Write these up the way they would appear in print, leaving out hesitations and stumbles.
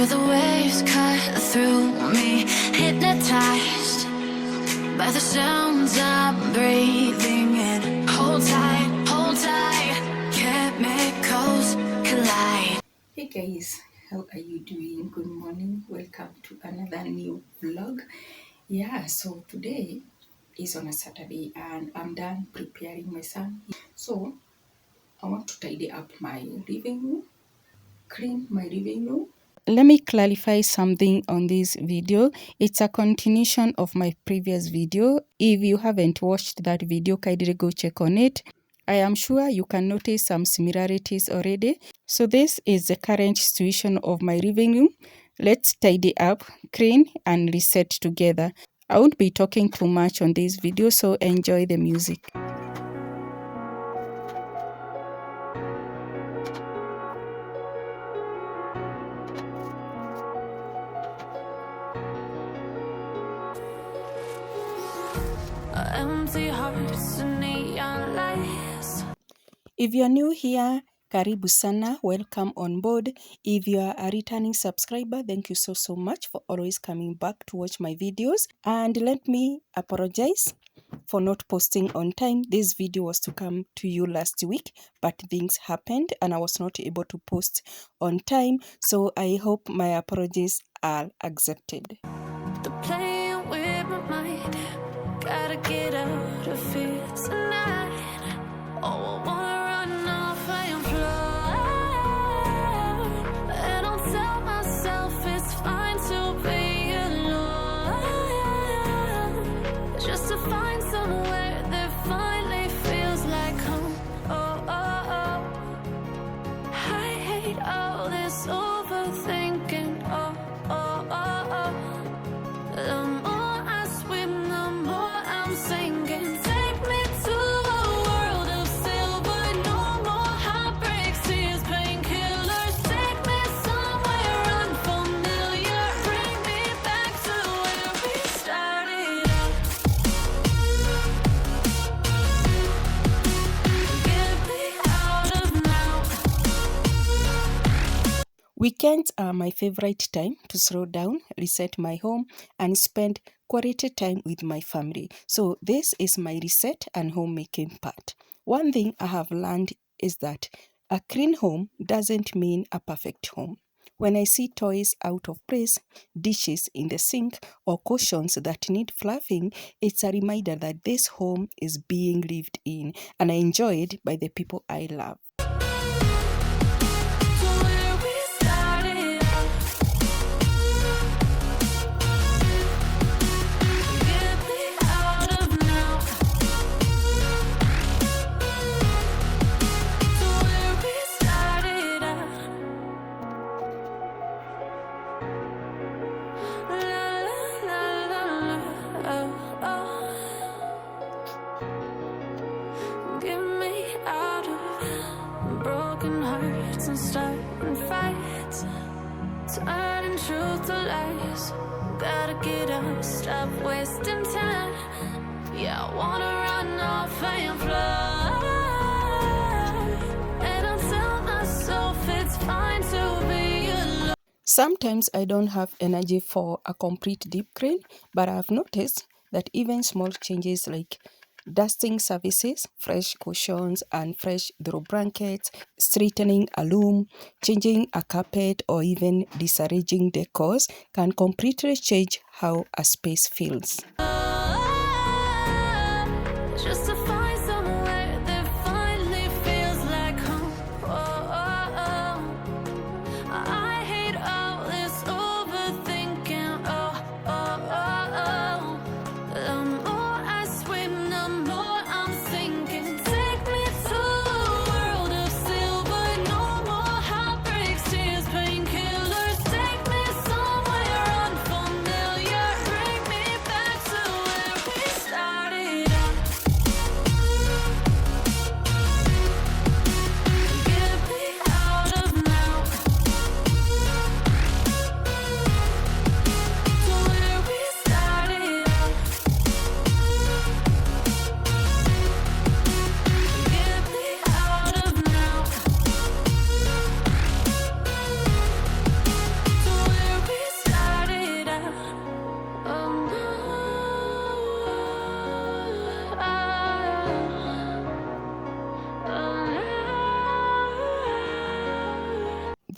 Feel the waves cut through me, hypnotized by the sounds I'm breathing in. Hold tight, chemicals collide. Hey guys, how are you doing? Good morning. Welcome to another new vlog. So today is on a Saturday and I'm done preparing my son. So I want to tidy up my living room, clean my living room. Let me clarify something on this video. It's a continuation of my previous video. If you haven't watched that video, kindly go check on it. I am sure you can notice some similarities already. So this is the current situation of my living room. Let's tidy up, clean and reset together. I won't be talking too much on this video, so enjoy the music. Empty hearts and neon lights. If you're new here, karibu sana, welcome on board. If you are a returning subscriber, thank you so much for always coming back to watch my videos. And let me apologize for not posting on time. This video was to come to you last week, but things happened and I was not able to post on time. So I hope my apologies are accepted. The playing with my mind, gotta get out of here tonight. Oh, I wanna run off and fly, and I'll tell myself it's fine to be alone, just to find somewhere that finally feels like home. Oh, oh, oh. I hate all this overthinking. Oh, oh, oh, oh. The more I swim, the more I'm sinking. Take me to a world of silver. No more heartbreaks, tears, painkillers. Take me somewhere unfamiliar. Bring me back to where we started out. Get me out of now. Weekends are my favorite time to slow down, reset my home, and spend quality time with my family. So this is my reset and homemaking part. One thing I have learned is that a clean home doesn't mean a perfect home. When I see toys out of place, dishes in the sink, or cushions that need fluffing, it's a reminder that this home is being lived in and enjoyed by the people I love. To where we started out. Get me out of now. To where we started out. La la la la la. Oh, oh. Get me out of broken hearts and starting fights, turning truth to lies. Gotta get up, stop wasting time. Yeah, I wanna run off and fly, and I'll tell myself it's fine to be alone. Sometimes I don't have energy for a complete deep clean, but I've noticed that even small changes like dusting surfaces, fresh cushions and fresh throw blankets, straightening a room, changing a carpet or even disarranging decors can completely change how a space feels. Just to find somewhere that finally feels like home. Oh, oh, oh. I hate all this overthinking. Oh, oh, oh, oh. The more I swim, the more I'm sinking. Take me to a world of silver. No more heartbreaks, tears, painkillers. Take me somewhere unfamiliar. Bring me back to where we started out.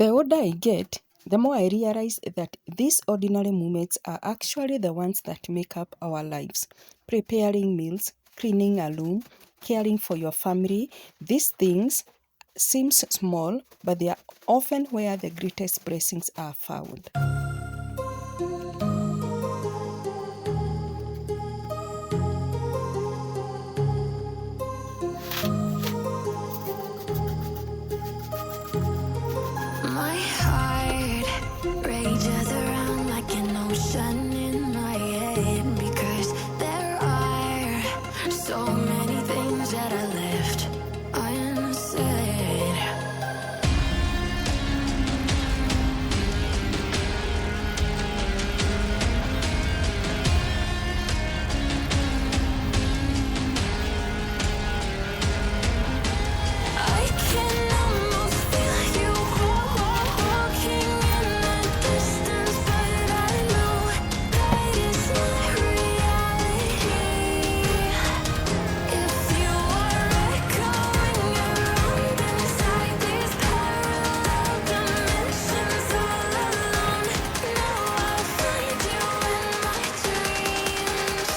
The older I get, the more I realize that these ordinary moments are actually the ones that make up our lives. Preparing meals, cleaning a room, caring for your family, these things seem small, but they are often where the greatest blessings are found. My heart rages around like an ocean in my head because there are so many things that I left unsaid. I can almost feel you walking in the distance, but I know that it's not reality. If you are echoing around inside these parallel dimensions all alone, know I'll find you in my dreams.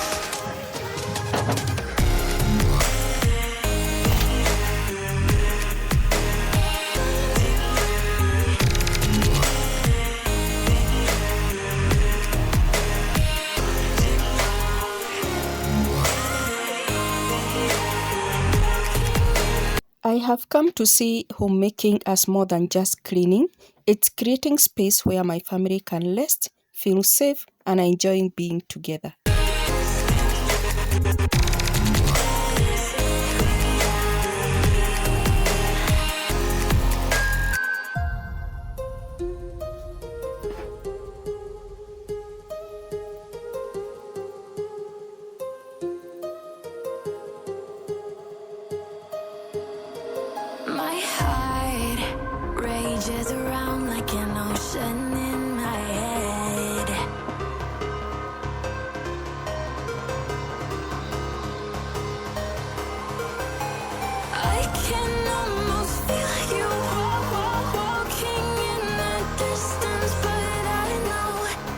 I have come to see homemaking as more than just cleaning. It's creating space where my family can rest, feel safe, and enjoying being together. My heart rages around like an ocean in my head. I can almost feel you walking in the distance, but I know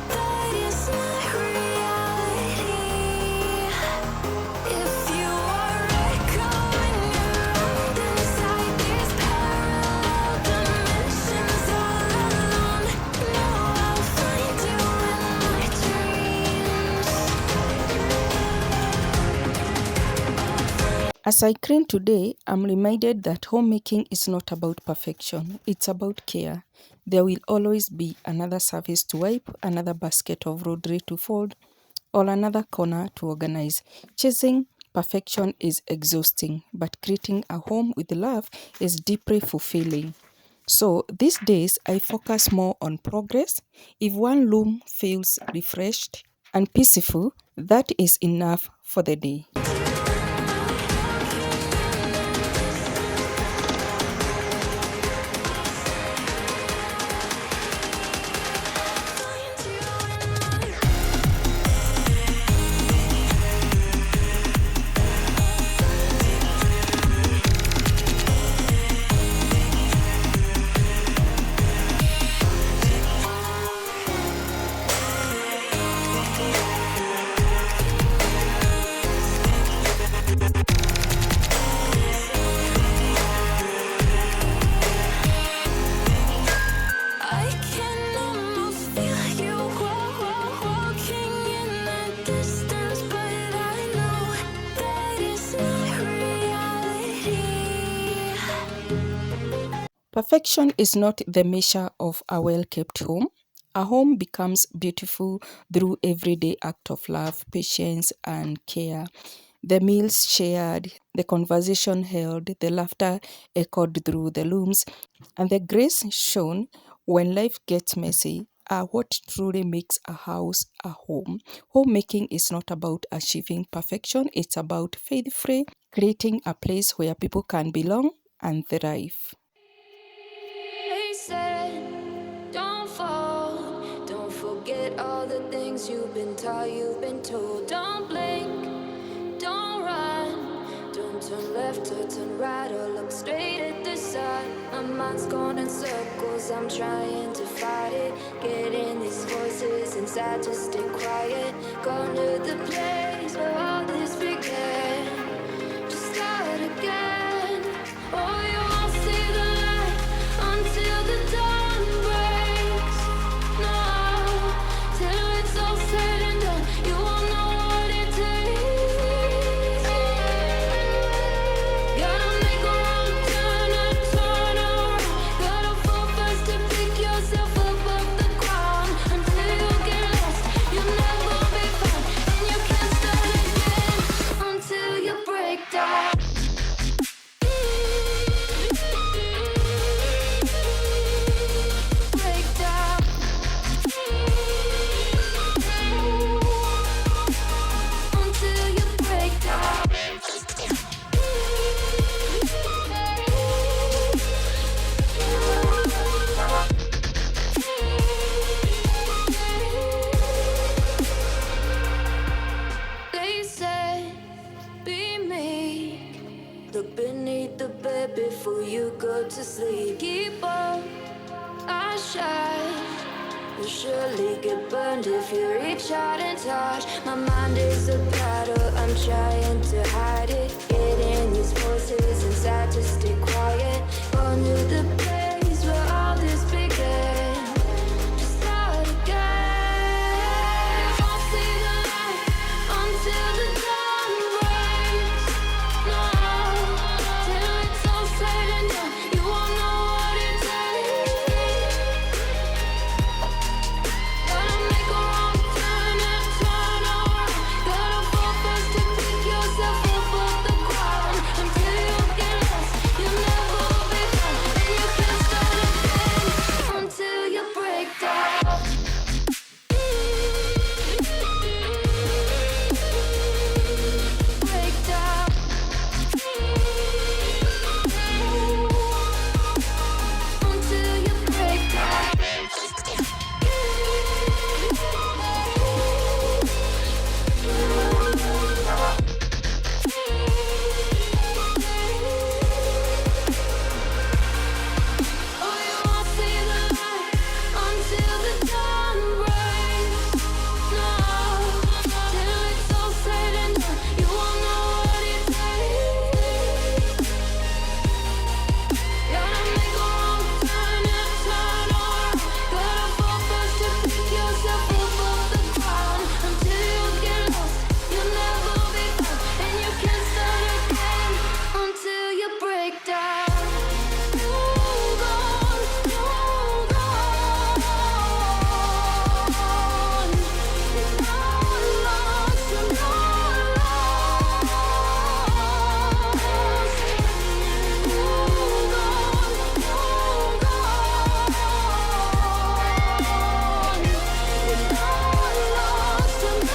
that it's not reality. If you are echoing around inside these parallel dimensions all alone, know I'll find you in my dreams. As I clean today, I'm reminded that homemaking is not about perfection, it's about care. There will always be another surface to wipe, another basket of laundry to fold, or another corner to organize. Chasing perfection is exhausting, but creating a home with love is deeply fulfilling. So these days, I focus more on progress. If one room feels refreshed and peaceful, that is enough for the day. I can almost feel you walking in the distance, but I know that it's not reality. Perfection is not the measure of a well-kept home. A home becomes beautiful through everyday act of love, patience, and care. The meals shared, the conversation held, the laughter echoed through the rooms, and the grace shown when life gets messy are what truly makes a house a home. Homemaking is not about achieving perfection, it's about faith-free, creating a place where people can belong and thrive. They said, don't fall, don't forget all the things you've been taught, you've been told. Don't blink, don't run, don't turn left or turn right or look straight at the sun. My mind's going in circles, I'm trying to fight it. Getting these voices inside to stay quiet. Going to the place where all this began. Just start again. Oh, you won't see the light until the dawn breaks. No, till it's all said and done, you won't know what it takes. Gotta make a wrong turn and turn around. Gotta fall fast to pick yourself up off the ground. Until you get lost, you'll never be found. And you can't start again until you break down. Break down. Until you break down. They said, be meek. Look beneath the bed before you go to sleep. Keep on, I shine. You'll surely get burned if you reach out and touch. My mind is a battle, I'm trying to hide it. Getting these voices inside to stay quiet. Going to the place where all this began. Just start again. You won't see the light until the dawn breaks. No, till it's all said and done, you won't know what it takes. Gotta make a wrong turn and turn around. Gotta fall fast to pick yourself up off the ground. Until you get lost, you'll never be found. And you can't start again until you break down. Break down. Until you break down. Oh, you won't see the light until the dawn breaks. No, till it's all said and done, you won't know what it takes. Gotta make a wrong turn and turn around. Gotta fall fast to pick yourself up off the ground. Until you get lost, you'll never be found. And you can't start again until you break down. Hold on, hold on. You're not lost, you're not lost. Hold on, hold on. You're not lost, you're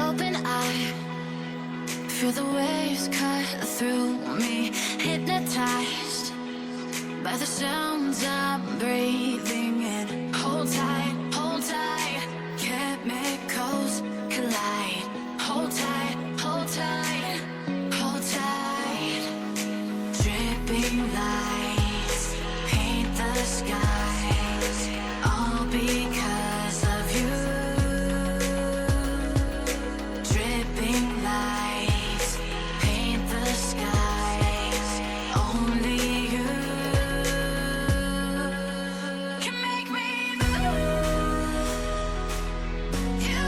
open eye, feel the waves cut through me, hypnotized by the sounds I'm breathing in. Hold tight, chemicals collide. Hold tight, hold tight, hold tight. Dripping lights paint the skies, all because of you. Dripping lights paint the skies, only you can make me move. You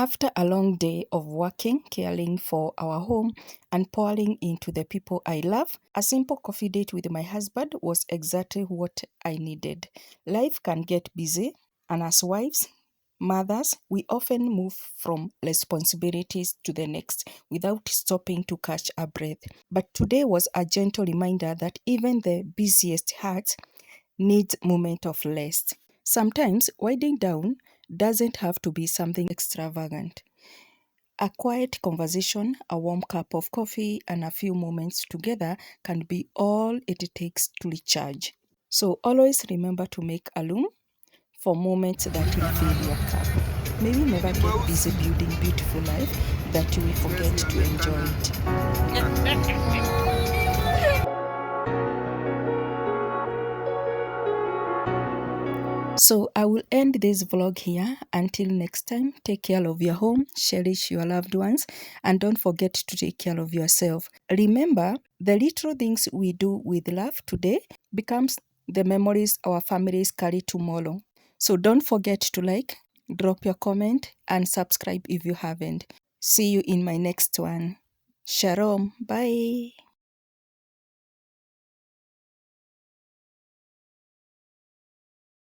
After a long day of working, caring for our home, and pouring into the people I love, a simple coffee date with my husband was exactly what I needed. Life can get busy, and as wives, mothers, we often move from responsibilities to the next without stopping to catch a breath. But today was a gentle reminder that even the busiest hearts need moment of rest. Sometimes winding down doesn't have to be something extravagant. A quiet conversation, a warm cup of coffee, and a few moments together can be all it takes to recharge. So always remember to make a room for moments that refill your cup. May we never get busy building beautiful life that we forget to enjoy it. So I will end this vlog here. Until next time, take care of your home, cherish your loved ones, and don't forget to take care of yourself. Remember, the little things we do with love today becomes the memories our families carry tomorrow. So don't forget to like, drop your comment, and subscribe if you haven't. See you in my next one. Shalom. Bye.